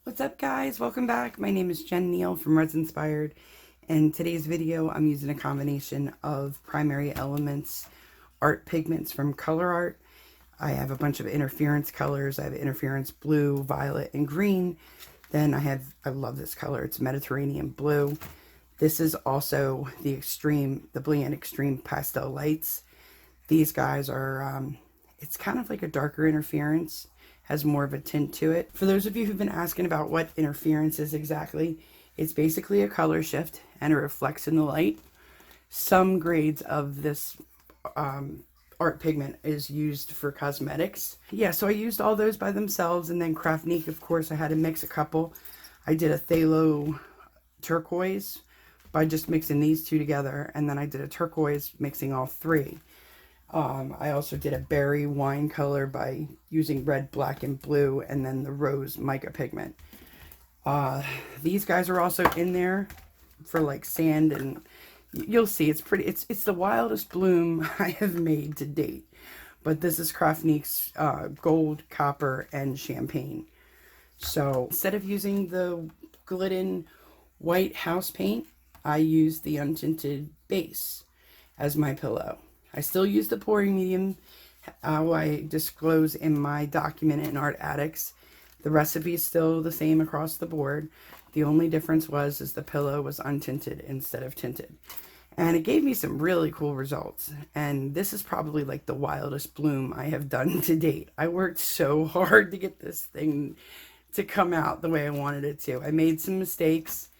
What's up guys? Welcome back. My name is Jen Neal from Reds Inspired. In today's video, I'm using a combination of primary elements, art pigments from Color Art. I have a bunch of interference colors. I have interference blue, violet, and green. Then I love this color. It's Mediterranean blue. This is also the Brilliant Extreme Pastel Lights. These guys are, it's kind of like a darker interference, has more of a tint to it. For those of you who've been asking about what interference is exactly, it's basically a color shift and it reflects in the light. Some grades of this art pigment is used for cosmetics. Yeah, so I used all those by themselves, and then CRAFTNIQUE, of course, I had to mix a couple. I did a phthalo turquoise by just mixing these two together, and then I did a turquoise mixing all three. I also did a berry wine color by using red, black, and blue, and then the rose mica pigment. These guys are also in there for like sand, and you'll see it's pretty, it's the wildest bloom I have made to date. But this is CRAFTNIQUE's gold, copper, and champagne. So instead of using the Glidden white house paint, I used the untinted base as my pillow. I still use the pouring medium, I disclose in my document in Art Addicts. The recipe is still the same across the board. The only difference is the pillow was untinted instead of tinted. And it gave me some really cool results. And this is probably like the wildest bloom I have done to date. I worked so hard to get this thing to come out the way I wanted it to. I made some mistakes.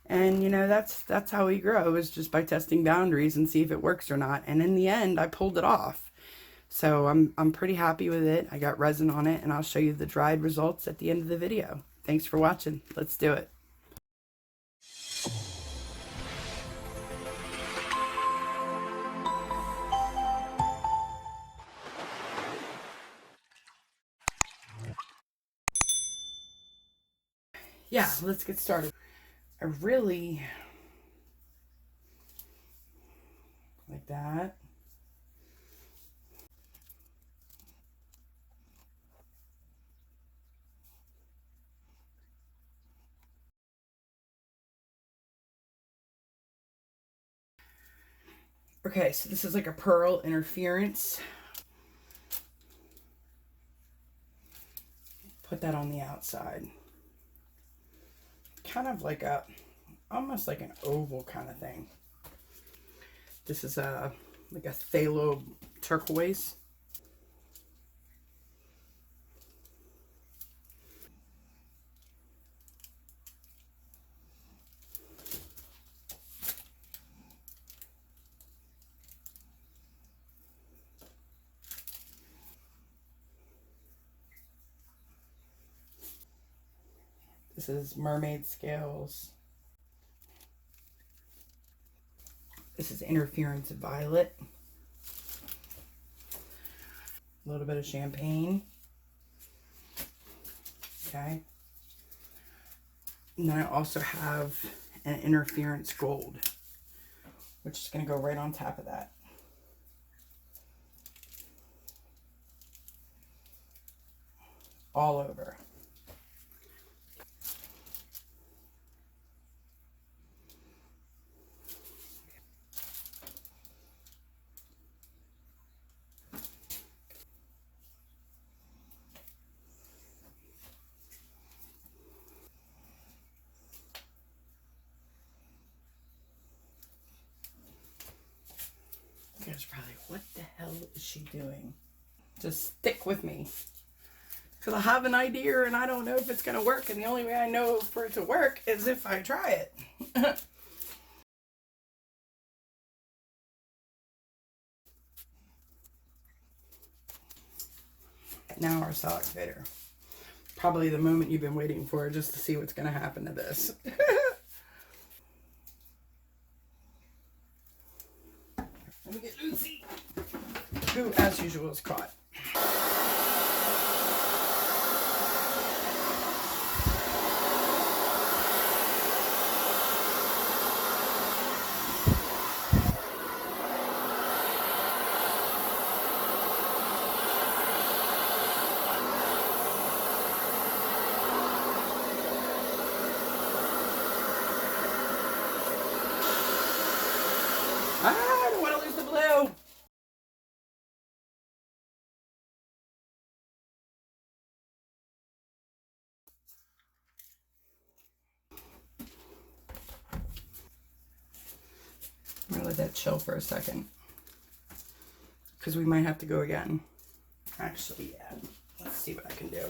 And, you know, that's how we grow, is just by testing boundaries and see if it works or not. And in the end, I pulled it off. So I'm pretty happy with it. I got resin on it, and I'll show you the dried results at the end of the video. Thanks for watching. Let's do it. Yeah, let's get started. I really like that. Okay, so this is like a pearl interference. Put that on the outside. Kind of like almost like an oval kind of thing. This is like a phthalo turquoise. This is mermaid scales. This is interference violet. A little bit of champagne. Okay. And then I also have an interference gold, which is going to go right on top of that. All over. It's probably, what the hell is she doing? Just stick with me, because I have an idea and I don't know if it's going to work, and the only way I know for it to work is if I try it. Now our sock fitter. Probably the moment you've been waiting for, just to see what's going to happen to this. Let me get Lucy, who as usual is caught. blue. I'm gonna let that chill for a second, because we might have to go again. Actually, yeah. Let's see what I can do.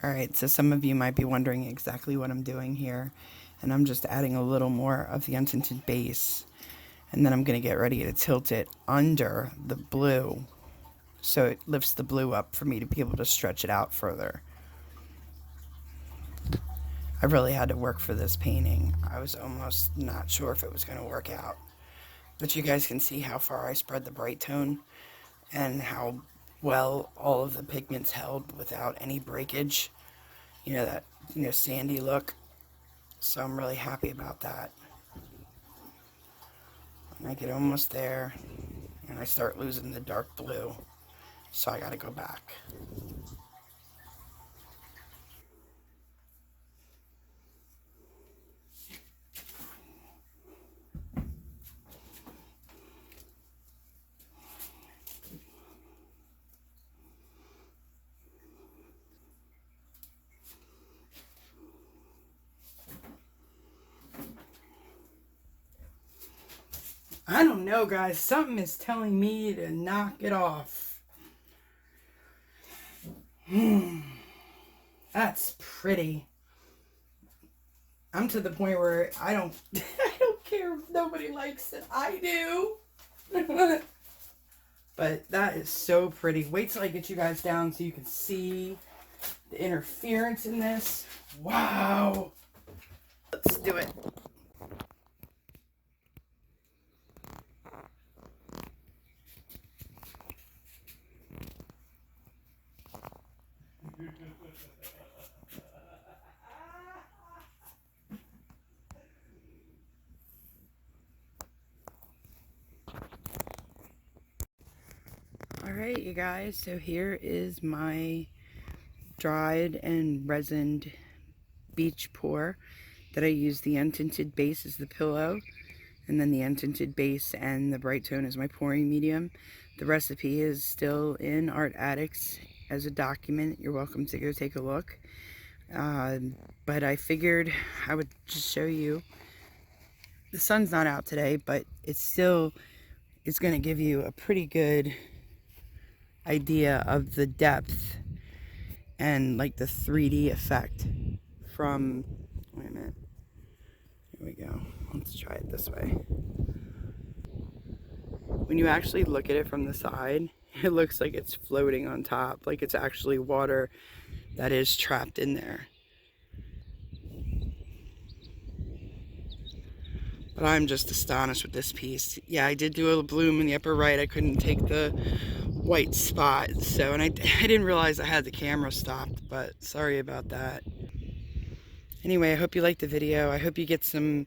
Alright, so some of you might be wondering exactly what I'm doing here. And I'm just adding a little more of the untinted base. And then I'm going to get ready to tilt it under the blue, so it lifts the blue up for me to be able to stretch it out further. I really had to work for this painting. I was almost not sure if it was going to work out. But you guys can see how far I spread the bright tone and how well all of the pigments held without any breakage. You know, that, sandy look. So I'm really happy about that. And I get almost there and I start losing the dark blue. So I gotta go back. I don't know, guys. Something is telling me to knock it off. That's pretty. I'm to the point where I don't I don't care if nobody likes it. I do. But that is so pretty. Wait till I get you guys down so you can see the interference in this. Wow. Let's do it. Alright, you guys, so here is my dried and resined beach pour that I use the untinted base as the pillow, and then the untinted base and the bright tone as my pouring medium. The recipe is still in Art Addicts as a document. You're welcome to go take a look. But I figured I would just show you. The sun's not out today, but it's going to give you a pretty good idea of the depth and like the 3D effect from, wait a minute, here we go, let's try it this way. When you actually look at it from the side, it looks like it's floating on top, like it's actually water that is trapped in there. But I'm just astonished with this piece. Yeah, I did do a bloom in the upper right. I couldn't take the white spot, so, and I didn't realize I had the camera stopped, but sorry about that. Anyway, I hope you liked the video. I hope you get a few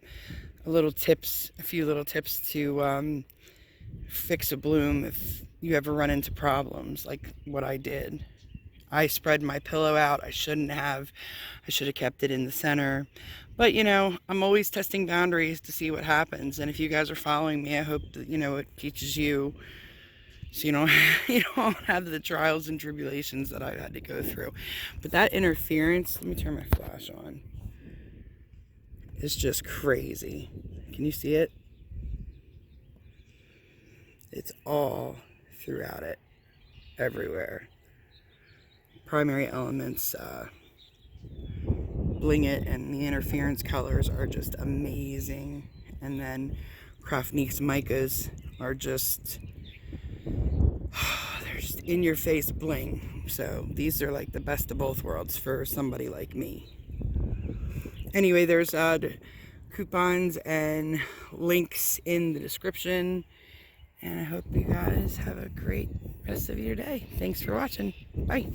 little tips to fix a bloom if you ever run into problems like what I did. I spread my pillow out. I shouldn't have. I should have kept it in the center. But, you know, I'm always testing boundaries to see what happens. And if you guys are following me, I hope that, you know, it teaches you so you don't, you don't have the trials and tribulations that I've had to go through. But that interference, let me turn my flash on. It's just crazy. Can you see it? It's all throughout it, everywhere. Primary elements bling it, and the interference colors are just amazing. And then CRAFTNIQUE's micas are just, they're just in your face bling. So these are like the best of both worlds for somebody like me. Anyway, there's coupons and links in the description. And I hope you guys have a great rest of your day. Thanks for watching. Bye.